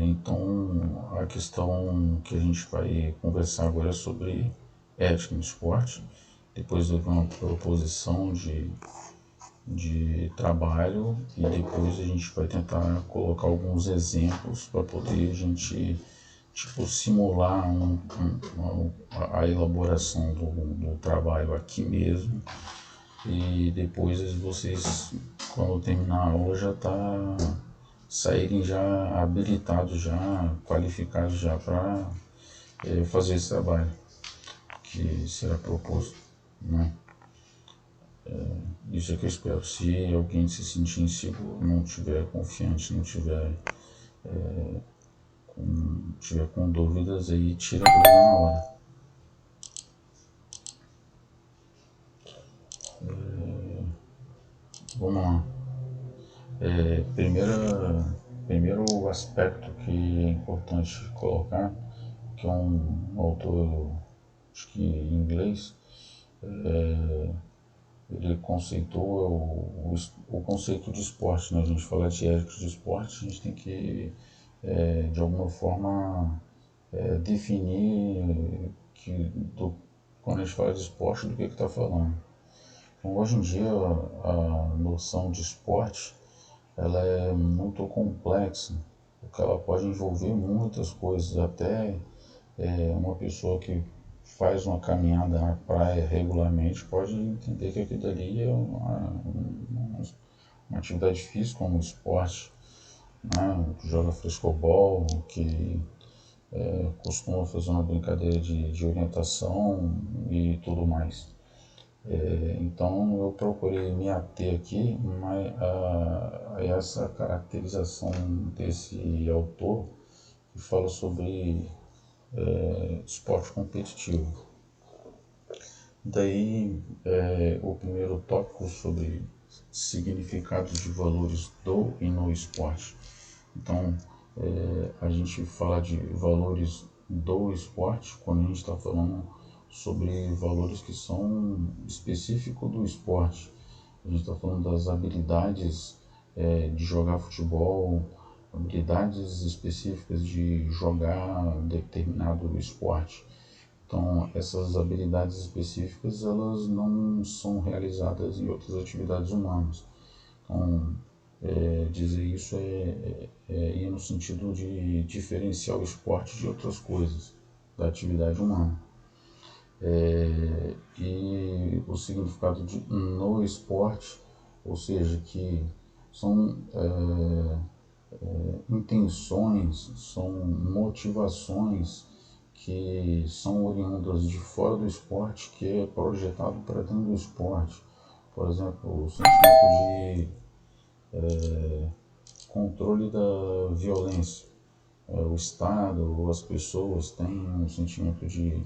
Então, a questão que a gente vai conversar agora é sobre ética no esporte. Depois houve uma proposição de trabalho e depois a gente vai tentar colocar alguns exemplos para poder a gente tipo, simular a elaboração do trabalho aqui mesmo e depois vocês, quando terminar a aula, já saírem já habilitados, já qualificados já para fazer esse trabalho que será proposto, né? Isso é que eu espero. Se alguém se sentir inseguro, não tiver confiante, não tiver com dúvidas, aí tira a dúvida na hora. Vamos lá. Primeiro aspecto que é importante colocar, que é um autor, acho que em inglês, ele conceitua o conceito de esporte, né? A gente fala de ética de esporte, a gente tem que, de alguma forma, definir quando a gente fala de esporte, do que está falando. Então, hoje em dia, a noção de esporte ela é muito complexa, porque ela pode envolver muitas coisas, até uma pessoa que faz uma caminhada na praia regularmente pode entender que aquilo ali é uma atividade física, como um esporte, né? Que joga frescobol, que costuma fazer uma brincadeira de orientação e tudo mais. Então eu procurei me ater aqui a essa caracterização desse autor que fala sobre esporte competitivo. Daí o primeiro tópico sobre significados de valores do e no esporte. Então a gente fala de valores do esporte quando a gente está falando sobre valores que são específicos do esporte. A gente está falando das habilidades de jogar futebol, habilidades específicas de jogar determinado esporte. Então, essas habilidades específicas, elas não são realizadas em outras atividades humanas. Então, dizer isso é ir no sentido de diferenciar o esporte de outras coisas, da atividade humana. E o significado no esporte, ou seja, que são intenções, são motivações que são oriundas de fora do esporte, que é projetado para dentro do esporte. Por exemplo, o sentimento de controle da violência. O Estado ou as pessoas têm um sentimento de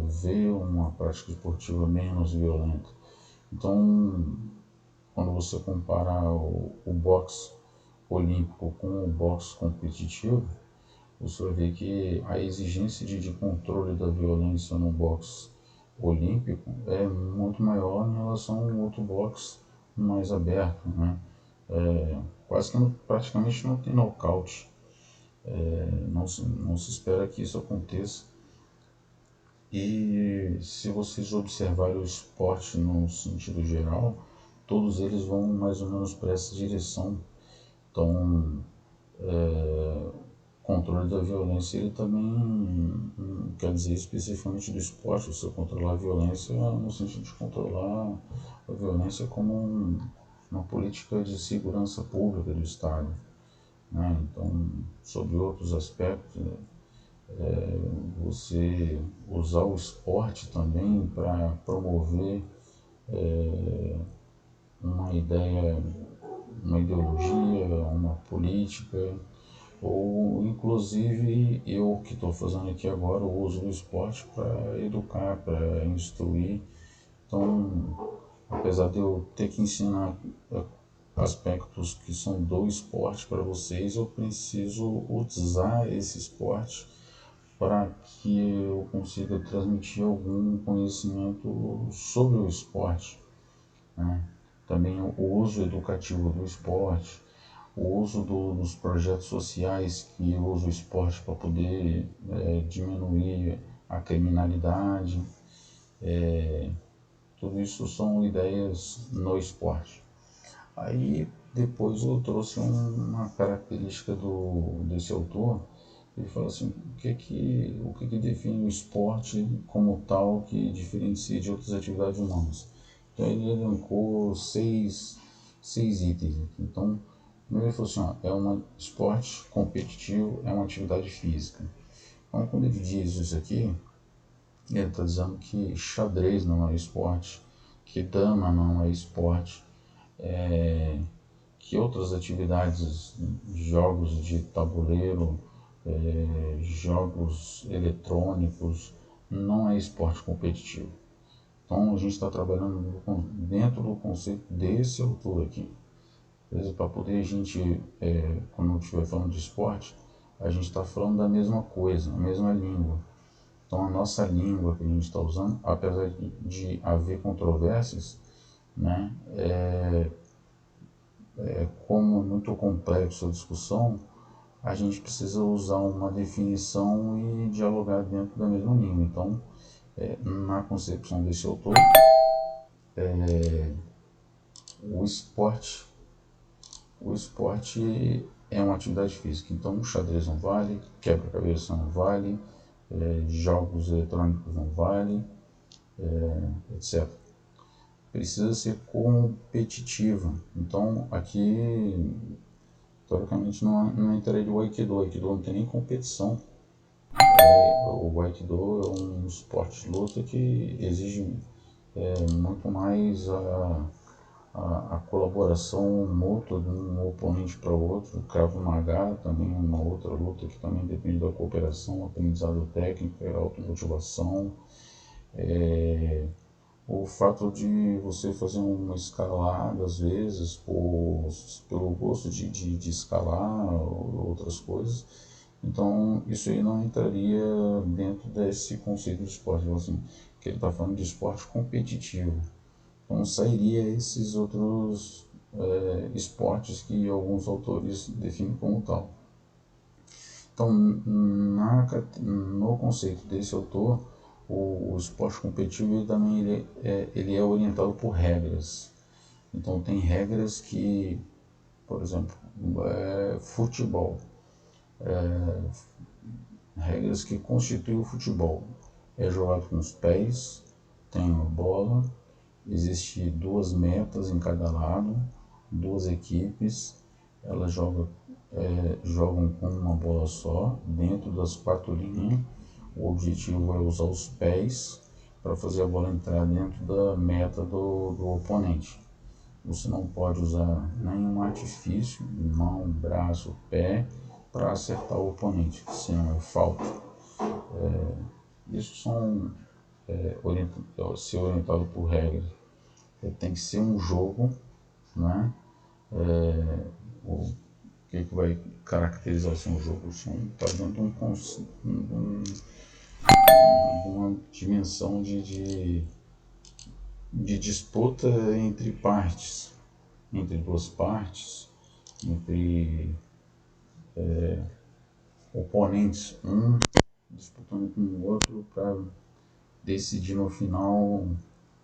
ver uma prática esportiva menos violenta. Então, quando você compara o boxe olímpico com o boxe competitivo, você vai ver que a exigência de controle da violência no boxe olímpico é muito maior em relação ao outro boxe mais aberto, né? Quase que praticamente não tem nocaute. Não se espera que isso aconteça. E se vocês observarem o esporte no sentido geral, todos eles vão mais ou menos para essa direção. Então, controle da violência, ele também não quer dizer especificamente do esporte, você controlar a violência no sentido de controlar a violência como uma política de segurança pública do Estado, né? Então, sobre outros aspectos, você usar o esporte também para promover uma ideia, uma ideologia, uma política, ou inclusive eu que estou fazendo aqui agora o uso do esporte para educar, para instruir. Então, apesar de eu ter que ensinar aspectos que são do esporte para vocês, eu preciso usar esse esporte para que eu consiga transmitir algum conhecimento sobre o esporte, né? Também o uso educativo do esporte, o uso dos projetos sociais que usam o esporte para poder diminuir a criminalidade. Tudo isso são ideias no esporte. Aí depois eu trouxe uma característica desse autor. Ele fala assim, o que define o esporte como tal que diferencia de outras atividades humanas. Então ele elencou seis itens. Então, primeiro ele falou assim, é um esporte competitivo, é uma atividade física. Então quando ele diz isso aqui, ele está dizendo que xadrez não é esporte, que dama não é esporte, que outras atividades, jogos de tabuleiro, jogos eletrônicos, não é esporte competitivo. Então a gente está trabalhando dentro do conceito desse autor aqui. Para poder a gente, quando eu estiver falando de esporte, a gente está falando da mesma coisa, a mesma língua. Então a nossa língua que a gente está usando, apesar de haver controvérsias, né, como é muito complexo a discussão, a gente precisa usar uma definição e dialogar dentro da mesma língua. Então, na concepção desse autor, o esporte é uma atividade física. Então, o xadrez não vale, quebra-cabeça não vale, jogos eletrônicos não vale, etc. Precisa ser competitiva. Então, aqui, teoricamente, não entraria o Aikido. O Aikido não tem nem competição. O Aikido é um esporte de luta que exige muito mais a colaboração mútua de um oponente para o outro. O Krav Maga também é uma outra luta que também depende da cooperação, aprendizado técnico, automotivação. O fato de você fazer uma escalada, às vezes, pelo gosto de escalar outras coisas, então isso aí não entraria dentro desse conceito de esporte, assim, que ele está falando de esporte competitivo. Então sairia esses outros esportes que alguns autores definem como tal. Então, no conceito desse autor, o esporte competitivo ele é orientado por regras. Então tem regras que, por exemplo, futebol, regras que constituem o futebol. É jogado com os pés, tem a bola, existe duas metas em cada lado, duas equipes, elas jogam com uma bola só, dentro das quatro linhas. O objetivo é usar os pés para fazer a bola entrar dentro da meta do oponente. Você não pode usar nenhum artifício, mão, braço, pé, para acertar o oponente, senão é falta. Isso são ser orientado por regras. Tem que ser um jogo, né? O que vai caracterizar assim, um jogo? Está dentro de uma dimensão de disputa entre partes, entre duas partes, entre oponentes, um disputando com o outro para decidir no final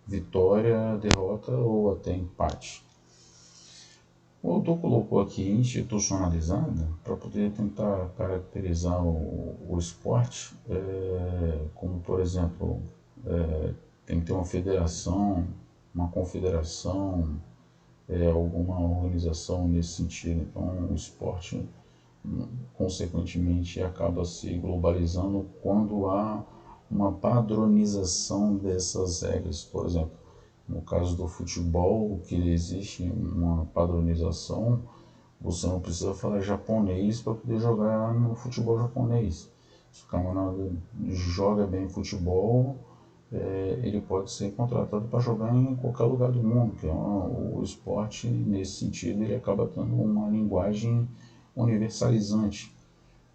vitória, derrota ou até empate. O autor colocou aqui institucionalizada para poder tentar caracterizar o esporte, como por exemplo, tem que ter uma federação, uma confederação, alguma organização nesse sentido. Então o esporte consequentemente acaba se globalizando quando há uma padronização dessas regras. Por exemplo, no caso do futebol, que existe uma padronização, você não precisa falar japonês para poder jogar no futebol japonês. Se o camarada joga bem futebol, ele pode ser contratado para jogar em qualquer lugar do mundo, que o esporte, nesse sentido, ele acaba tendo uma linguagem universalizante,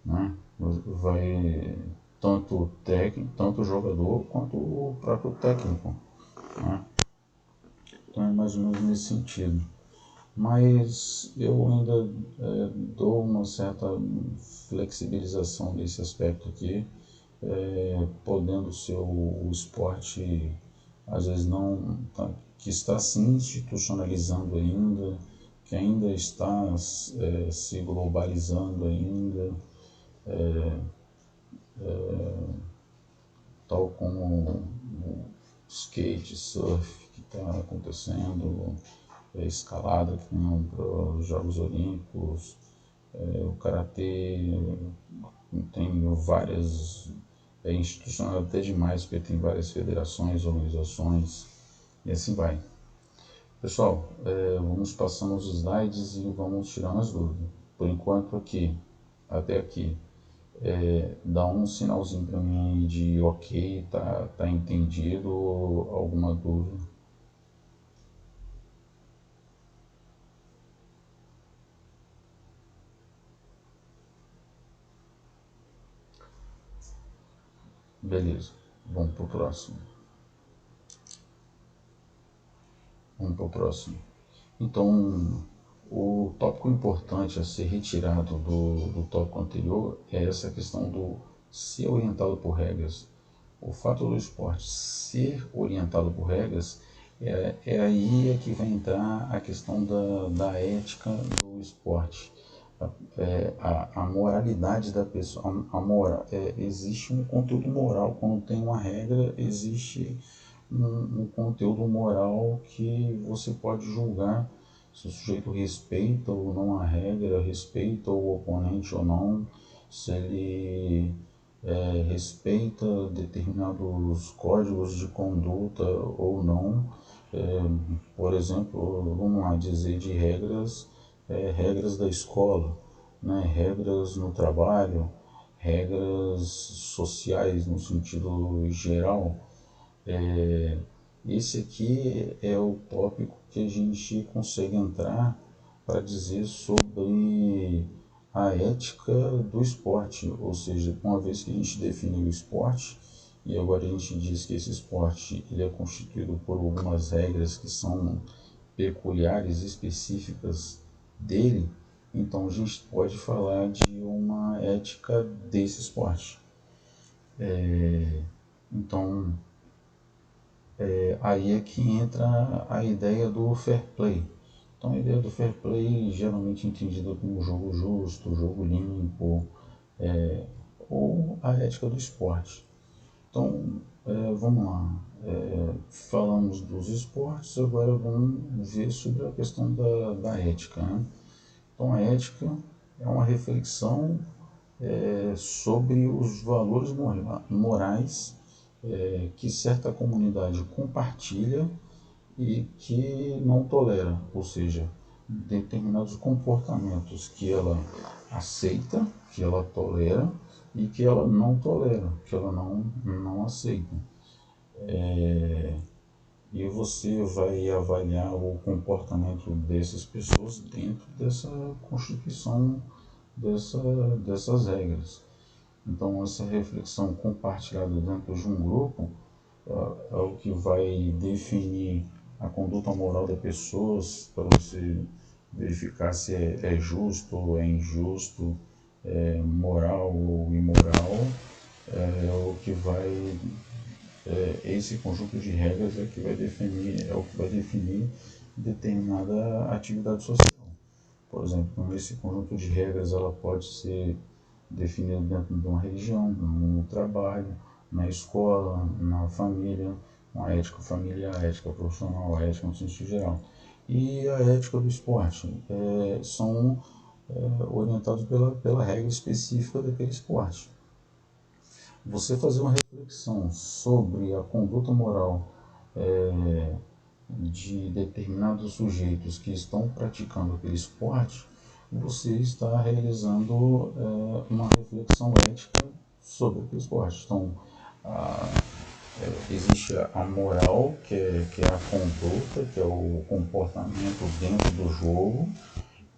né? Vai tanto o jogador quanto o próprio técnico, né? Então é mais ou menos nesse sentido. mas eu ainda dou uma certa flexibilização nesse aspecto aqui, podendo ser o esporte, às vezes não, que está se institucionalizando ainda, que ainda está se globalizando ainda, tal como o skate, surf que está acontecendo, escalada que não para os Jogos Olímpicos, o karatê tem várias, institucional até demais, porque tem várias federações, organizações e assim vai. Pessoal, vamos passando os slides e vamos tirando as dúvidas. Por enquanto aqui, até aqui, dá um sinalzinho para mim de ok, tá entendido, ou alguma dúvida. Beleza, vamos para o próximo. Então, o tópico importante a ser retirado do tópico anterior é essa questão do ser orientado por regras. O fato do esporte ser orientado por regras aí que vai entrar a questão da ética do esporte. A moralidade da pessoa, existe um conteúdo moral, quando tem uma regra, existe um conteúdo moral que você pode julgar se o sujeito respeita ou não a regra, respeita o oponente ou não, se ele respeita determinados códigos de conduta ou não. Por exemplo, vamos lá dizer de regras, regras da escola, né? Regras no trabalho, regras sociais no sentido geral. Esse aqui é o tópico que a gente consegue entrar para dizer sobre a ética do esporte, ou seja, uma vez que a gente definiu o esporte e agora a gente diz que esse esporte ele é constituído por algumas regras que são peculiares, específicas dele, então a gente pode falar de uma ética desse esporte. Então, aí é que entra a ideia do fair play. Então, a ideia do fair play, geralmente entendida como jogo justo, jogo limpo, ou a ética do esporte. Então, vamos lá. Falamos dos esportes, agora vamos ver sobre a questão da ética, né? Então, a ética é uma reflexão sobre os valores morais que certa comunidade compartilha e que não tolera, ou seja, determinados comportamentos que ela aceita, que ela tolera e que ela não tolera, que ela não aceita. E você vai avaliar o comportamento dessas pessoas dentro dessa constituição dessas regras. Então, essa reflexão compartilhada dentro de um grupo é o que vai definir a conduta moral das pessoas, para você verificar se é justo ou é injusto, moral ou imoral, o que vai esse conjunto de regras é o que vai definir determinada atividade social. Por exemplo, esse conjunto de regras ela pode ser definida dentro de uma religião, no trabalho, na escola, na família, uma ética familiar, a ética profissional, a ética no sentido geral. E a ética do esporte são orientados pela regra específica daquele esporte. Você fazer uma reflexão sobre a conduta moral de determinados sujeitos que estão praticando aquele esporte, você está realizando uma reflexão ética sobre aquele esporte. Então, existe a moral, que é a conduta, que é o comportamento dentro do jogo,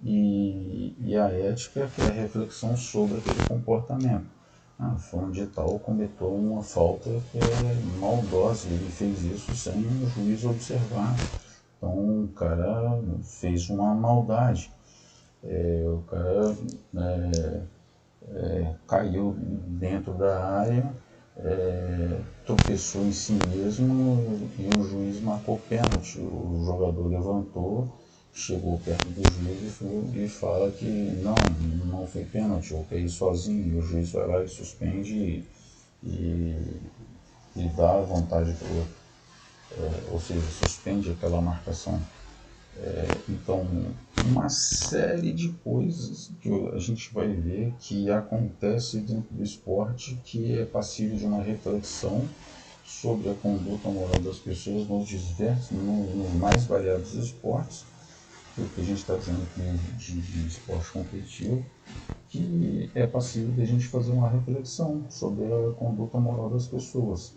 e a ética, que é a reflexão sobre aquele comportamento. Fulano de tal cometeu uma falta que é maldosa, ele fez isso sem o juiz observar, Então o cara fez uma maldade, o cara caiu dentro da área, tropeçou em si mesmo e o juiz marcou pênalti. O jogador levantou, chegou perto do juiz e fala que não foi pênalti, eu caí sozinho. E o juiz vai lá e suspende e dá a vantagem para o outro, ou seja, suspende aquela marcação. Então, uma série de coisas que a gente vai ver que acontece dentro do esporte que é passível de uma reflexão sobre a conduta moral das pessoas nos mais variados esportes, o que a gente está dizendo aqui de esporte competitivo, que é passível de a gente fazer uma reflexão sobre a conduta moral das pessoas.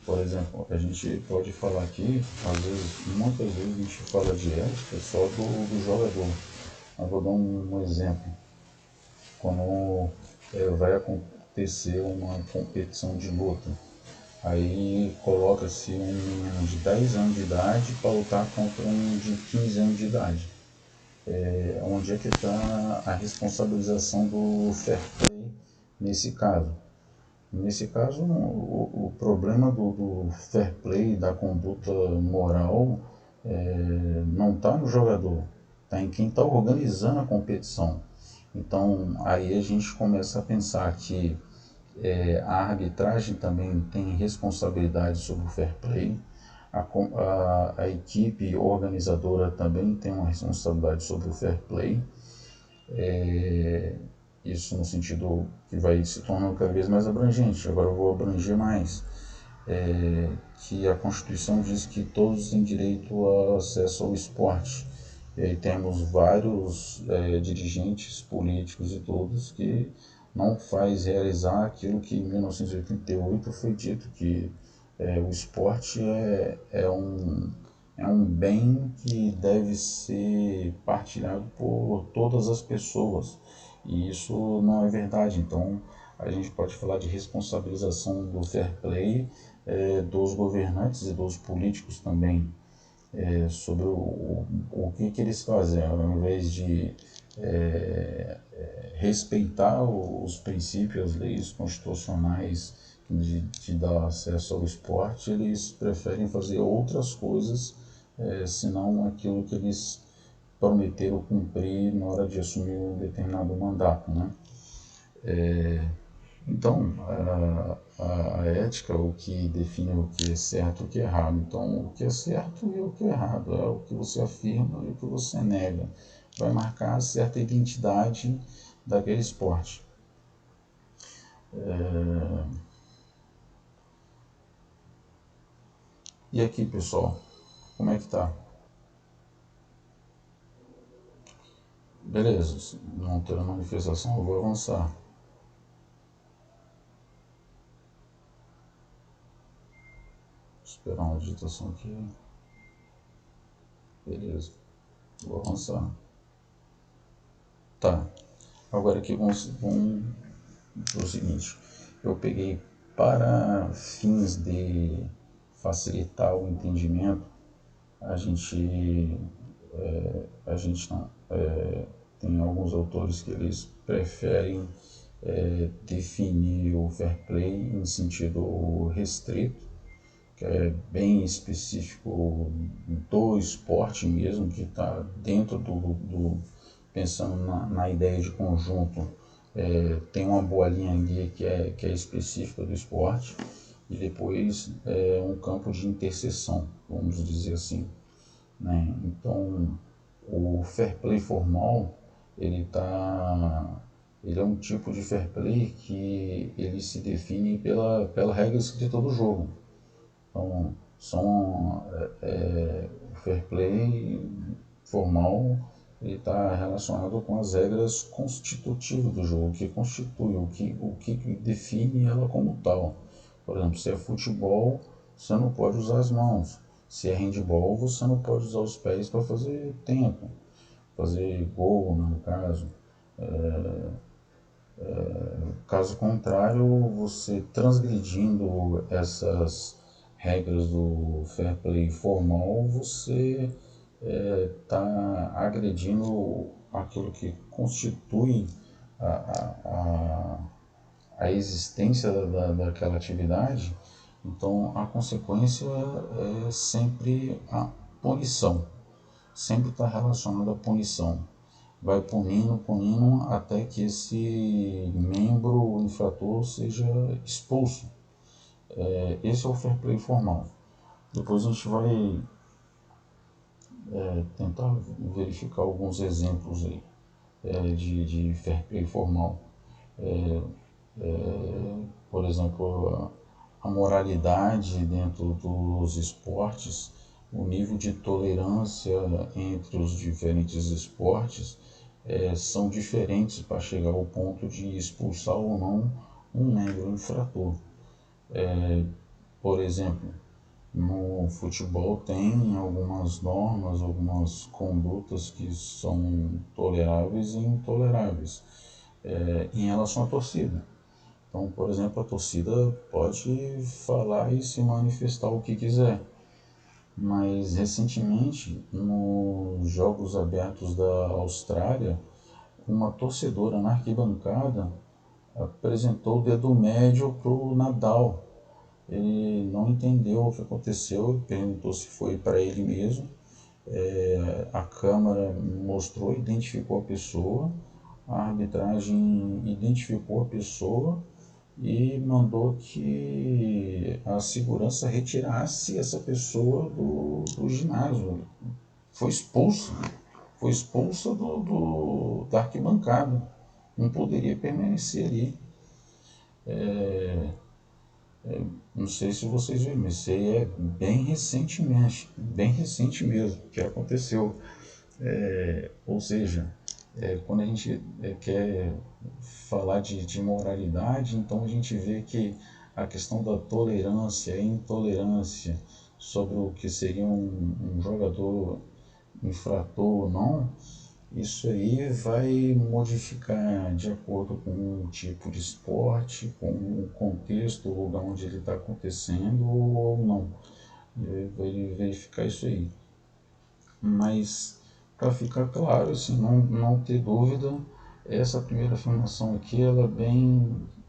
Por exemplo, a gente pode falar aqui, muitas vezes a gente fala de ética só do jogador. Eu vou dar um exemplo. Quando vai acontecer uma competição de luta, aí coloca-se um de 10 anos de idade para lutar contra um de 15 anos de idade. Onde é que está a responsabilização do fair play nesse caso? Nesse caso, o problema do fair play, da conduta moral, não está no jogador, está em quem está organizando a competição. Então, aí a gente começa a pensar que a arbitragem também tem responsabilidade sobre o fair play, a equipe organizadora também tem uma responsabilidade sobre o fair play. Isso no sentido que vai se tornando cada vez mais abrangente. Agora eu vou abranger mais. Que a Constituição diz que todos têm direito ao acesso ao esporte. E aí temos vários dirigentes políticos e todos que não faz realizar aquilo que em 1988 foi dito, que o esporte é um bem que deve ser partilhado por todas as pessoas. E isso não é verdade. Então, a gente pode falar de responsabilização do fair play dos governantes e dos políticos também, sobre o que eles fazem, ao invés de respeitar os princípios, as leis constitucionais de dar acesso ao esporte, eles preferem fazer outras coisas, senão aquilo que eles prometeram cumprir na hora de assumir um determinado mandato, né? Então, a ética, o que define o que é certo e o que é errado. Então, o que é certo e o que é errado é o que você afirma e o que você nega. Vai marcar certa identidade daquele esporte. E aqui, pessoal, como é que tá? Beleza, não ter manifestação, eu vou avançar. Esperar uma digitação aqui. Beleza, vou avançar. Tá, agora aqui vamos para o seguinte. Eu peguei, para fins de facilitar o entendimento, a gente não, tem alguns autores que eles preferem definir o fair play em sentido restrito, que é bem específico do esporte mesmo, que está dentro pensando na ideia de conjunto. Tem uma bolinha ali que é específica do esporte, e depois um campo de interseção, vamos dizer assim, né? Então, o fair play formal, ele é um tipo de fair play que ele se define pela regra escrita do jogo. Então, o fair play formal está relacionado com as regras constitutivas do jogo, o que constitui, o que define ela como tal. Por exemplo, se é futebol, você não pode usar as mãos. Se é handball, você não pode usar os pés para fazer tempo, fazer gol, no caso. Caso contrário, você transgredindo essas regras do fair play formal, você está agredindo aquilo que constitui a existência daquela atividade. Então a consequência é sempre a punição, sempre está relacionada à punição. Vai punindo, punindo até que esse membro infrator seja expulso. Esse é o fair play formal. Depois a gente vai tentar verificar alguns exemplos aí, de fair play formal. Por exemplo, a moralidade dentro dos esportes, o nível de tolerância entre os diferentes esportes são diferentes para chegar ao ponto de expulsar ou não um membro infrator. Por exemplo, no futebol tem algumas normas, algumas condutas que são toleráveis e intoleráveis em relação à torcida. Então, por exemplo, a torcida pode falar e se manifestar o que quiser, mas recentemente, nos Jogos Abertos da Austrália, uma torcedora na arquibancada apresentou o dedo médio para o Nadal. Ele não entendeu o que aconteceu, perguntou se foi para ele mesmo. A câmera mostrou, identificou a pessoa, a arbitragem identificou a pessoa e mandou que a segurança retirasse essa pessoa do ginásio. Foi expulsa da arquibancada, não poderia permanecer ali. Não sei se vocês viram, mas isso aí é bem recentemente, bem recente mesmo, que aconteceu. Ou seja, quando a gente quer falar de moralidade, então a gente vê que a questão da tolerância e intolerância sobre o que seria um jogador infrator ou não, isso aí vai modificar de acordo com o tipo de esporte, com o contexto, o lugar onde ele está acontecendo ou não. Vai verificar isso aí. Mas, para ficar claro, assim, não ter dúvida, essa primeira afirmação aqui ela é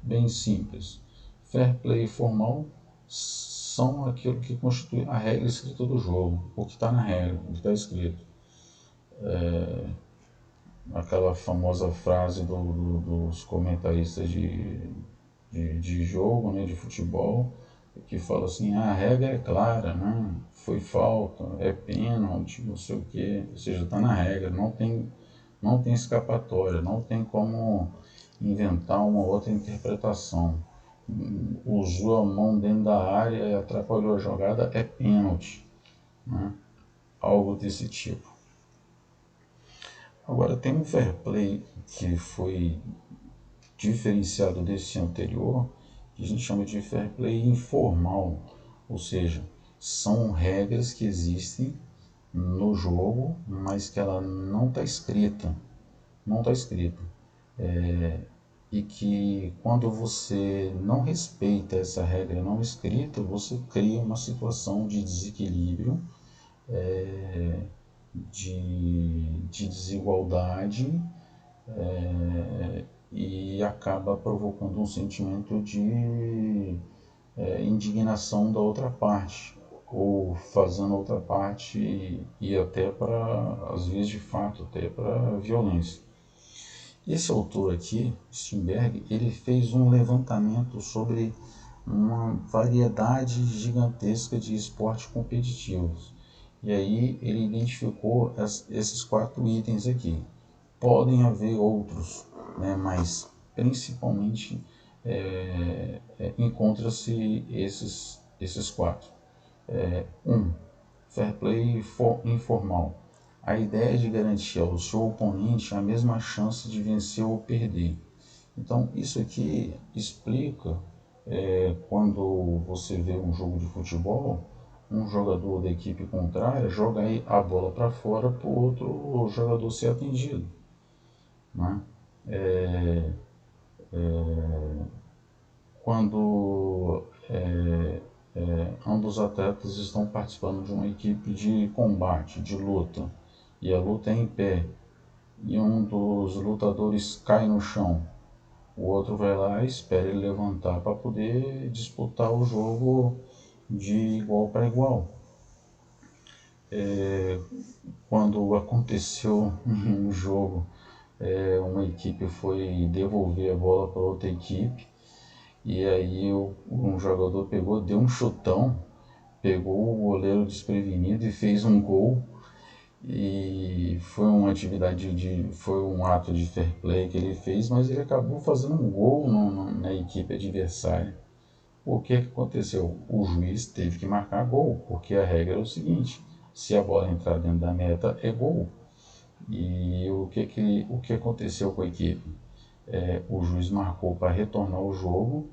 bem simples. Fair play e formal são aquilo que constitui a regra escrita do jogo, o que está na regra, o que está escrito. Aquela famosa frase dos comentaristas de jogo, né, de futebol, que fala assim, a regra é clara, né? Foi falta, é pênalti, não sei o quê, ou seja, está na regra, não tem escapatória, não tem como inventar uma outra interpretação. Usou a mão dentro da área e atrapalhou a jogada, é pênalti, né? Algo desse tipo. Agora tem um fair play que foi diferenciado desse anterior, que a gente chama de fair play informal, ou seja, são regras que existem no jogo, mas que ela não está escrita, e que quando você não respeita essa regra não escrita, você cria uma situação de desequilíbrio, de desigualdade, e acaba provocando um sentimento de indignação da outra parte, ou fazendo a outra parte ir até para, às vezes de fato, até para violência. Esse autor aqui, Steinberg, ele fez um levantamento sobre uma variedade gigantesca de esportes competitivos. E aí ele identificou esses 4 itens aqui. Podem haver outros, né, mas principalmente encontra-se esses 4. 1. Fair play informal. A ideia é de garantir ao seu oponente a mesma chance de vencer ou perder. Então, isso aqui explica quando você vê um jogo de futebol, um jogador da equipe contrária joga a bola para fora para o outro jogador ser atendido, né? Quando ambos atletas estão participando de uma equipe de combate, de luta, e a luta é em pé, e um dos lutadores cai no chão. O outro vai lá e espera ele levantar para poder disputar o jogo de igual para igual. Quando aconteceu um jogo, uma equipe foi devolver a bola para outra equipe, e aí um jogador pegou, deu um chutão, pegou o goleiro desprevenido e fez um gol. E foi uma atividade foi um ato de fair play que ele fez, mas ele acabou fazendo um gol na equipe adversária. O que aconteceu? O juiz teve que marcar gol, porque a regra é o seguinte: se a bola entrar dentro da meta, é gol. E o que aconteceu com a equipe? O juiz marcou para retornar o jogo,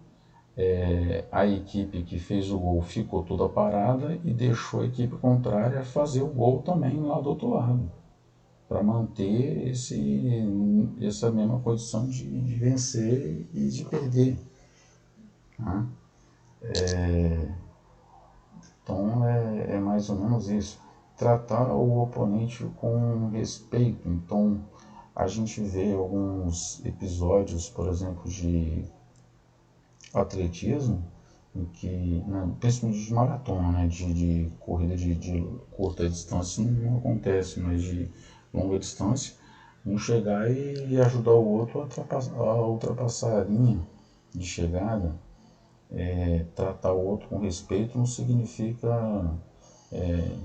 a equipe que fez o gol ficou toda parada e deixou a equipe contrária fazer o gol também lá do outro lado, para manter essa mesma condição de vencer e de perder. Né? Então é mais ou menos isso. Tratar o oponente com respeito. Então a gente vê alguns episódios, por exemplo, de atletismo, em que, né, principalmente de maratona, né, de corrida de curta distância não acontece, mas de longa distância, um chegar e ajudar o outro a ultrapassar a linha de chegada. Tratar o outro com respeito não significa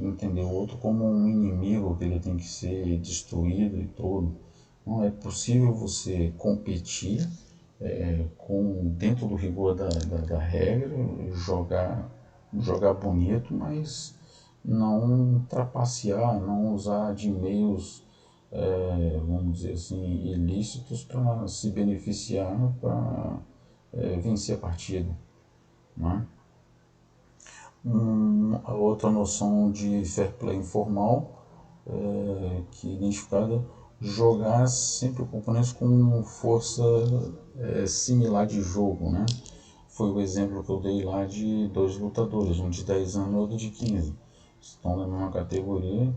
entender o outro como um inimigo que ele tem que ser destruído e tudo. Não é possível você competir dentro do rigor da regra, jogar bonito, mas não trapacear, não usar de meios, vamos dizer assim, ilícitos para se beneficiar, para vencer a partida. Né? A outra noção de fair play informal, que é identificada, jogar sempre componentes com força similar de jogo, né? Foi o exemplo que eu dei lá de dois lutadores, um de 10 anos e outro de 15. Estão na mesma categoria,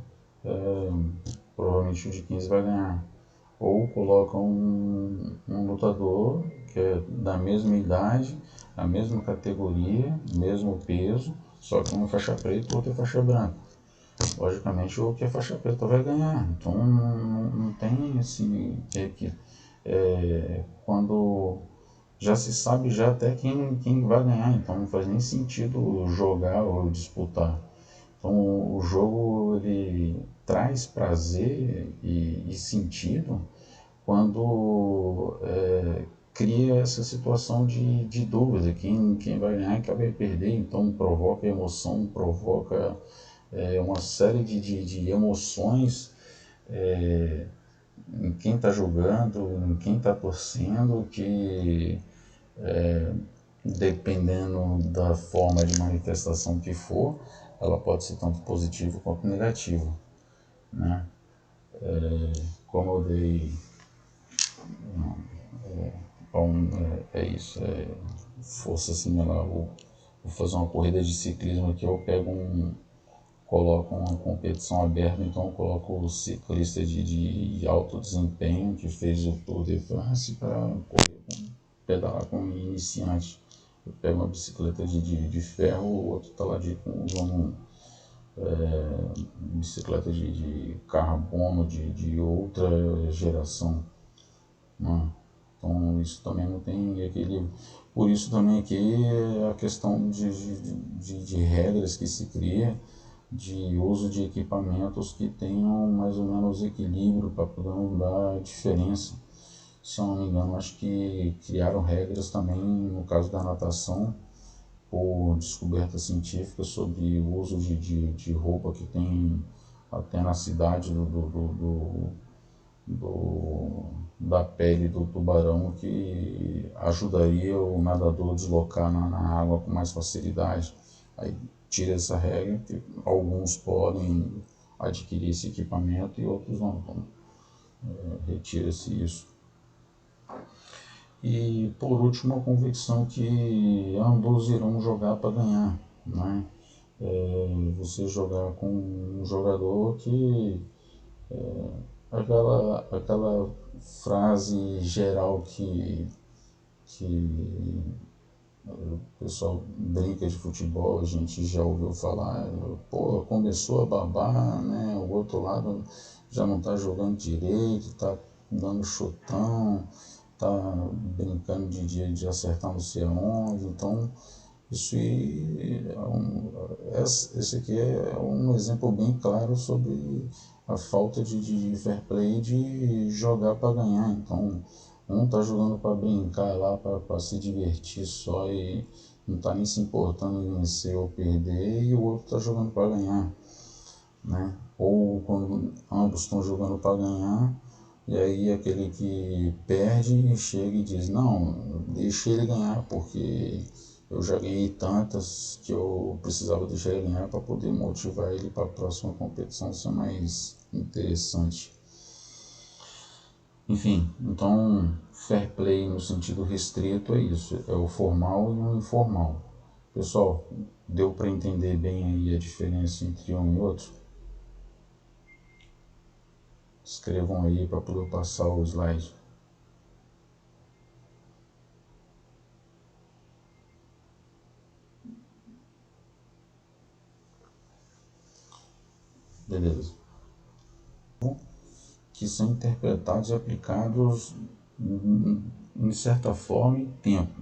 provavelmente o de 15 vai ganhar. Ou coloca um lutador que é da mesma idade, a mesma categoria, mesmo peso, só que um é faixa preta e o outro é faixa branca. Logicamente o que é faixa preta vai ganhar. Então não tem assim, quando já se sabe já até quem vai ganhar, então não faz nem sentido jogar ou disputar. Então o jogo ele traz prazer e sentido quando cria essa situação de dúvida, quem vai ganhar e quem vai perder, então provoca emoção, provoca uma série de emoções em quem está jogando, em quem está torcendo, que dependendo da forma de manifestação que for, ela pode ser tanto positiva quanto negativa. Né? Como eu dei isso, força similar. Vou fazer uma corrida de ciclismo aqui, eu coloco uma competição aberta, então eu coloco o ciclista de alto desempenho que fez o Tour de France para pedalar com iniciante. Eu pego uma bicicleta de ferro, o outro está lá usando bicicleta de carbono de outra geração. Né? Então isso também não tem equilíbrio. Por isso também aqui a questão de regras que se cria, de uso de equipamentos que tenham mais ou menos equilíbrio para poder não dar diferença. Se eu não me engano, acho que criaram regras também no caso da natação, por descoberta científica sobre o uso de roupa que tem até na cidade da pele do tubarão, que ajudaria o nadador a deslocar na água com mais facilidade. Aí tira essa regra, que alguns podem adquirir esse equipamento e outros não. Então, retira-se isso. E por último, a convicção que ambos irão jogar para ganhar. Né? você jogar com um jogador que aquela frase geral que o pessoal brinca de futebol, a gente já ouviu falar, pô, começou a babar, né? O outro lado já não tá jogando direito, tá dando chutão, tá brincando de acertar não sei aonde, então isso aí esse aqui é um exemplo bem claro sobre a falta de fair play de jogar para ganhar. Então, um está jogando para brincar lá, para se divertir só e não está nem se importando em vencer ou perder, e o outro está jogando para ganhar, né? Ou quando ambos estão jogando para ganhar, e aí aquele que perde chega e diz, não, deixa ele ganhar, porque eu já ganhei tantas que eu precisava deixar ele ganhar para poder motivar ele para a próxima competição ser mais interessante. Enfim, então fair play no sentido restrito é isso, é o formal e o informal. Pessoal, deu para entender bem aí a diferença entre um e outro? Escrevam aí para poder passar o slide. Beleza. Que são interpretados e aplicados em certa forma e tempo.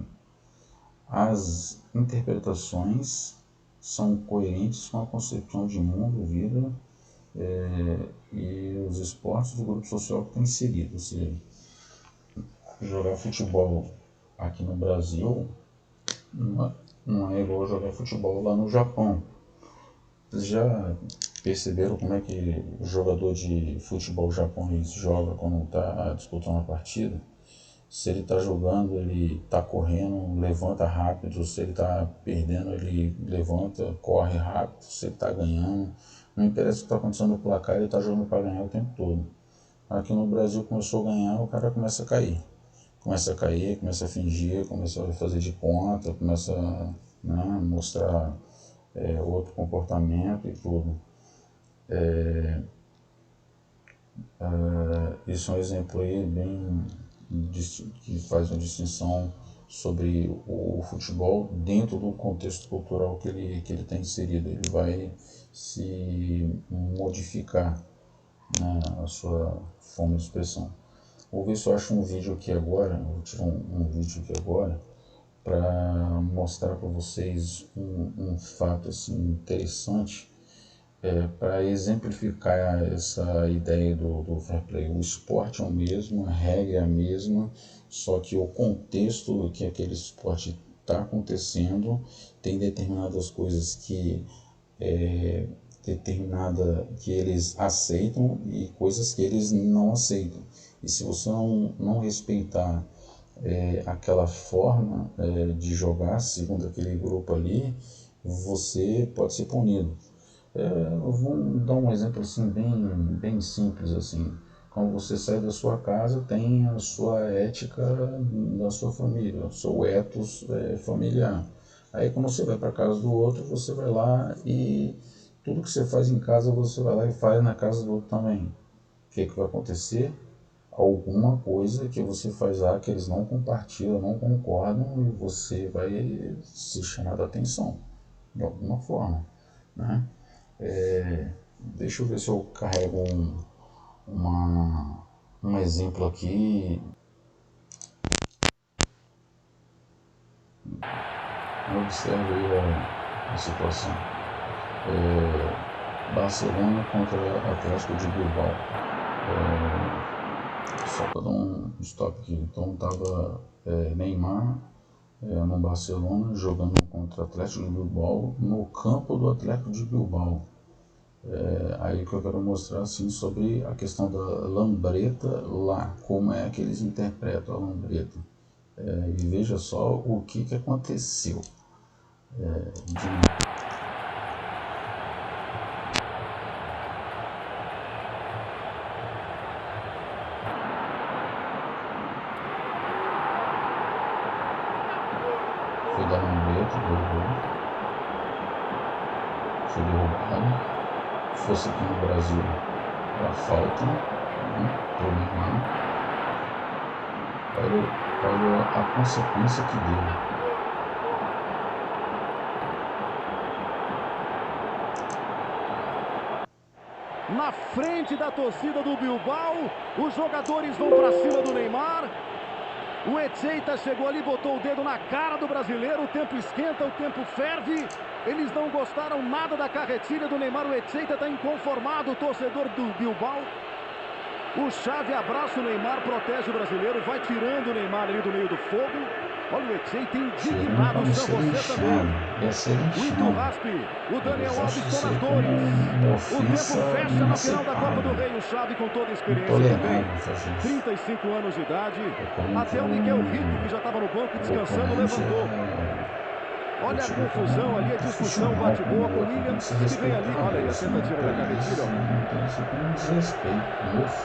As interpretações são coerentes com a concepção de mundo, vida e os esportes do grupo social que está inserido. Ou seja, jogar futebol aqui no Brasil não é igual jogar futebol lá no Japão. Vocês já perceberam como é que o jogador de futebol japonês joga quando está disputando uma partida? Se ele está jogando, ele está correndo, levanta rápido. Se ele está perdendo, ele levanta, corre rápido. Se ele está ganhando, não interessa o que está acontecendo no placar, ele está jogando para ganhar o tempo todo. Aqui no Brasil começou a ganhar, o cara começa a cair. Começa a cair, começa a fingir, começa a fazer de conta, começa a, né, mostrar outro comportamento e tudo. Isso é um exemplo aí bem que faz uma distinção sobre o futebol dentro do contexto cultural que ele está inserido. Ele vai se modificar, né, a sua forma de expressão. Vou ver se eu acho um vídeo aqui agora, vou tirar um vídeo aqui agora para mostrar para vocês um fato assim, interessante para exemplificar essa ideia do fair play. O esporte é o mesmo, a regra é a mesma, só que o contexto que aquele esporte está acontecendo tem determinadas coisas que eles aceitam e coisas que eles não aceitam. E se você não respeitar aquela forma de jogar segundo aquele grupo ali, você pode ser punido. Eu vou dar um exemplo assim bem simples assim. Quando você sai da sua casa, tem a sua ética da sua família, o seu ethos familiar. Aí quando você vai para a casa do outro, você vai lá e tudo que você faz em casa, você vai lá e faz na casa do outro também. O que vai acontecer? Alguma coisa que você faz lá que eles não compartilham, não concordam e você vai ser chamado a atenção de alguma forma, né? Deixa eu ver se eu carrego um exemplo aqui. Observe aí a situação. Barcelona contra Atlético de Bilbao. Só para dar um stop aqui. Então estava Neymar no Barcelona jogando contra o Atlético de Bilbao no campo do Atlético de Bilbao. Aí que eu quero mostrar assim sobre a questão da lambreta lá, como é que eles interpretam a lambreta. E veja só o que aconteceu. Foi da lambreta, do gol. foi derrubado. Se fosse aqui no Brasil, era falta, né, pro Neymar. Olha a consequência que deu. Na frente da torcida do Bilbao, os jogadores vão para cima do Neymar. O Etxeita chegou ali, botou o dedo na cara do brasileiro. O tempo esquenta, o tempo ferve. Eles não gostaram nada da carretilha do Neymar. O Etxeita está inconformado, o torcedor do Bilbao. O Xavi abraça o Neymar, protege o brasileiro, vai tirando o Neymar ali do meio do fogo. Olha o Etxeita indignado, São você também. O Iturraspe, o Daniel Alves estão nas dores. O tempo fecha na final da Copa do Rei. O Xavi com toda a experiência também. 35 anos de idade. Até o Miquel Rico, que já estava no banco descansando, levantou. Olha a confusão ali, a discussão, bate-boca. O William que vem ali. Olha aí a tentativa da carretilha. O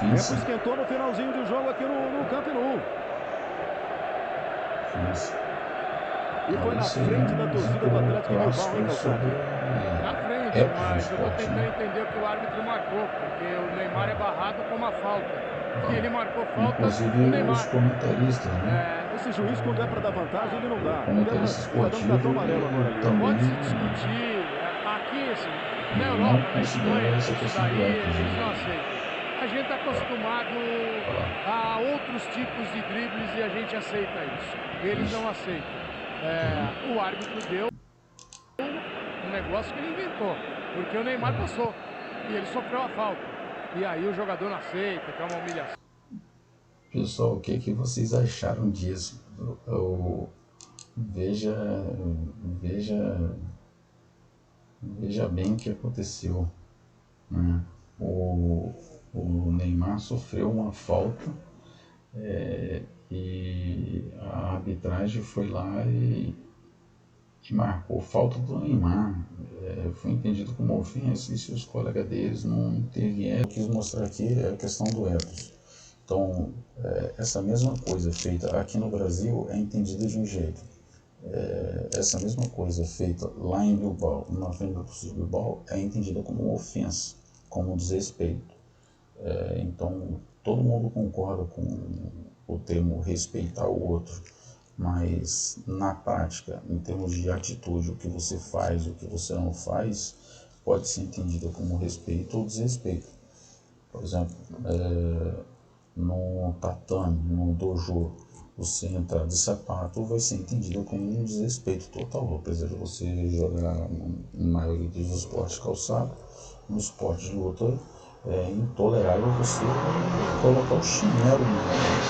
tempo esquentou no finalzinho do jogo aqui no Camp Nou. E foi na frente da torcida do Atlético Bilbao, hein, Calçado? Na frente, mas eu tô tentando entender o que o árbitro marcou, porque o Neymar é barrado com uma falta. E ele marcou falta inclusive no Neymar. Os comentaristas, né? Esse juiz, quando é para dar vantagem, ele não dá. Comentarista esportivo Pode se discutir. Aqui, assim, na Europa, na Espanha, isso daí eles não aceitam. A gente está acostumado a outros tipos de dribles e a gente aceita isso. Eles não aceitam. O árbitro deu um negócio que ele inventou, porque o Neymar passou e ele sofreu a falta. E aí o jogador não aceita, que é uma humilhação. Pessoal, o que vocês acharam disso? Veja bem o que aconteceu, né? O Neymar sofreu uma falta e a arbitragem foi lá e marcou falta do Neymar. Foi entendido como ofensa, e se os colegas deles não intervieram. Eu quis mostrar aqui a questão do ethos. Então, essa mesma coisa feita aqui no Brasil é entendida de um jeito. Essa mesma coisa feita lá em Bilbao, na frente da torcida de Bilbao, é entendida como ofensa, como desrespeito. Então, todo mundo concorda com o termo respeitar o outro, mas na prática, em termos de atitude, o que você faz, o que você não faz, pode ser entendido como respeito ou desrespeito. Por exemplo, no tatame, no dojo, você entrar de sapato vai ser entendido como um desrespeito total, apesar de você jogar na maioria dos esportes calçado. No esporte de luta é intolerável você colocar o chinelo,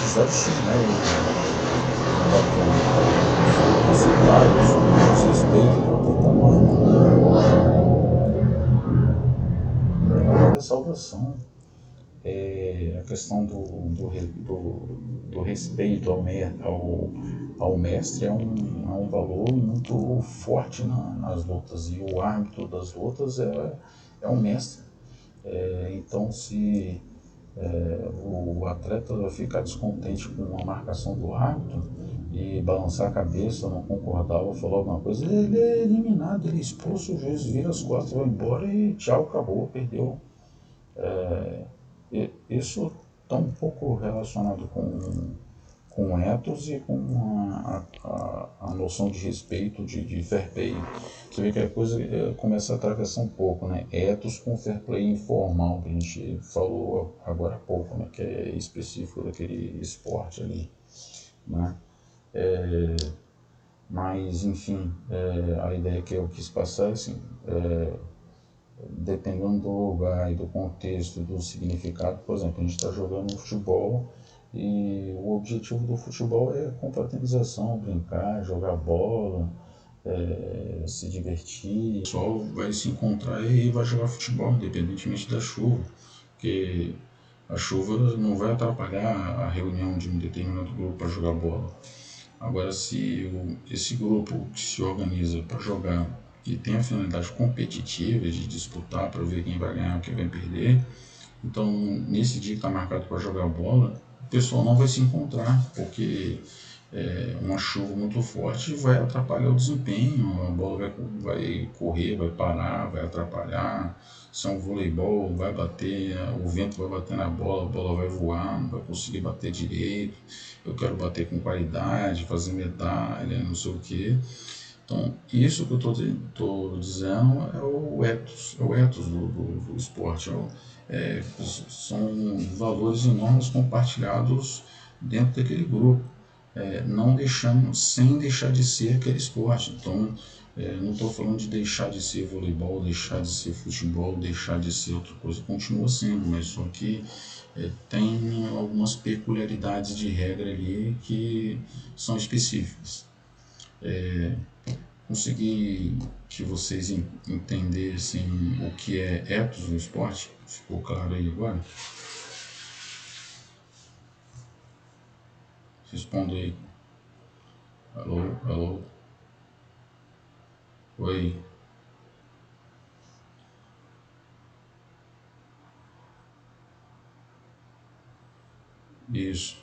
pisar de chinelo no tatame. Você vai, isso é um desrespeito total. Salvação. A questão do respeito ao mestre é um valor muito forte nas lutas, e o árbitro das lutas é um mestre. Então, se o atleta ficar descontente com a marcação do árbitro e balançar a cabeça, não concordar ou falar alguma coisa, ele é eliminado, ele é expulso, o juiz vira as costas, vai embora e tchau, acabou, perdeu. Isso está um pouco relacionado com ethos e com a noção de respeito, de fair play. Você vê que a coisa começa a atravessar um pouco, né? Ethos com fair play informal, que a gente falou agora há pouco, né? Que é específico daquele esporte ali, né? Mas, enfim, a ideia que eu quis passar é assim, dependendo do lugar e do contexto e do significado. Por exemplo, a gente está jogando futebol e o objetivo do futebol é confraternização, brincar, jogar bola, se divertir. O pessoal vai se encontrar e vai jogar futebol, independentemente da chuva, porque a chuva não vai atrapalhar a reunião de um determinado grupo para jogar bola. Agora, se esse grupo que se organiza para jogar e tem a finalidade competitiva de disputar para ver quem vai ganhar, quem vai perder, então nesse dia que está marcado para jogar bola, o pessoal não vai se encontrar, porque uma chuva muito forte vai atrapalhar o desempenho, a bola vai correr, vai parar, vai atrapalhar. Se é um voleibol, vai bater, o vento vai bater na bola, a bola vai voar, não vai conseguir bater direito. Eu quero bater com qualidade, fazer medalha, não sei o que. Então, isso que eu estou dizendo é o ethos do esporte. São valores enormes compartilhados dentro daquele grupo, sem deixar de ser aquele esporte. Então, não estou falando de deixar de ser voleibol, deixar de ser futebol, deixar de ser outra coisa, continua sendo, mas só que tem algumas peculiaridades de regra ali que são específicas. Consegui que vocês entendessem o que é ethos no esporte? Ficou claro aí agora? Responda aí. Alô, alô. Oi. Isso.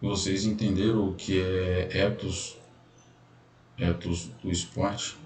Vocês entenderam o que é ethos do esporte?